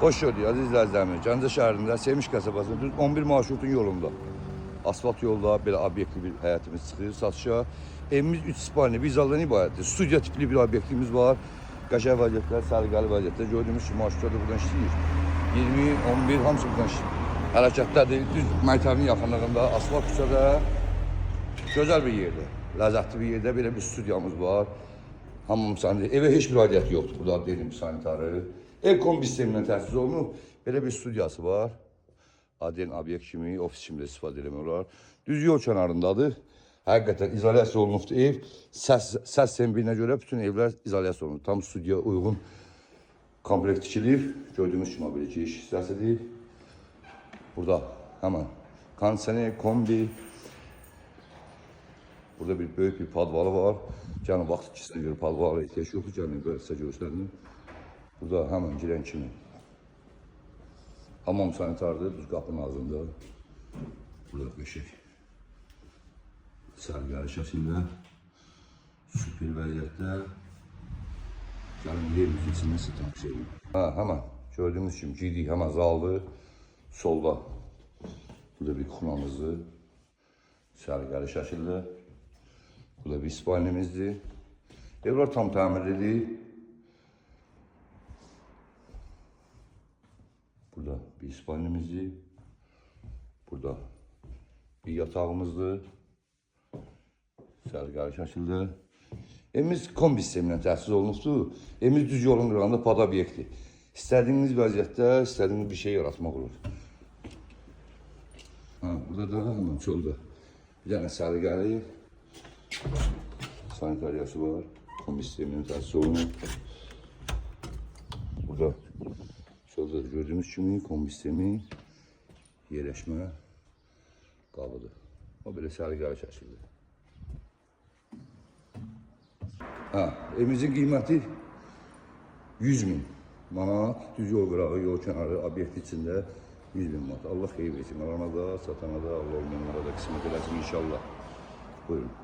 Hoş gördük aziz izləyicilərimiz. Gəncə şəhərində Sevinç qəsəbəsində düz 11 marşrutun yolunda. Asfalt yolda belə obyektli bir həyətimiz çıxır satışa. Evimiz 3 spalni, vizalardan ibarətdir. Studiya tipli bir obyektimiz var. Qəşəng vəziyyətlər, səliqəli vəziyyətdə. Gördüyümüz kimi marşrutlar da buradan işləyir. 20, 11 hamısı buradan hərəkətdədir. Düz məktəbin yaxınlığında, asfalt küçədə. Gözəl bir yerdə, ləzzətli bir yerdə belə bir studiyamız var. Hamımız sanitar. Evə heç bir aidiyyəti yoxdur. Burada dedim sanitarı. Ev kombi sistemindən təsis olunub. Belə bir studiyası var. Adil obyekt kimi, ofis kimi də istifadə eləmək olar. Düz yol kənarındadır. Həqiqətən izolyasiya olunubdur ev. Səs sistemine görə bütün evlər izolyasiya olunub. Tam studiya uyğun komplekt tikilir. Gördüyünüz kimi belə giriş hissəsidir. Burada hemen kondisioner, kombi. Burada bir böyük bir padvalı var. Gəlin vaxt ikisinə görə padvalı ehtiyac yoxdur. Gəlin böyle sizə göstərin. Burada hemen girən kimi hamam sanitardır, düz qapının ağzında. Burada beşik sərgəli şəkildə süper vəziyyətdə. Gəlin yerimizin içində sizə tanış edeyim. Hemen gördüyünüz kimi girdik, hemen zaldır. Solda burada bir xunamızdır. Sərgəli şəkildə. Burada bir spalnimizdir. Evlər tam təmirlidir. Burada bir spalnimizdir. Burada bir yatağımızdır. Sərgəli şəkildə. Evimiz kombi sistemindən təsis olunubdur. Evimiz düz yolun qırağında pad obyekti. İstədiyiniz vəziyyətdə, istədiyiniz bir şey yaratmaq olur. Burada da hemen çöldə bir dənə sərgəli sanitariyası var. Kombi sistemindən təsis olunub. Burada şurada gördüğünüz kimi kombi sistemi yerleşme qabıdır. O belə sərgəli şəkildə. Evimizin qiyməti 100.000 manat. Düz yol qırağı, yol kənarı, obyekt içində 100.000 manat. Allah xeyir versin. Alana da, satana da, Allah olmayanlara da qismət eləsin inşallah. Buyurun.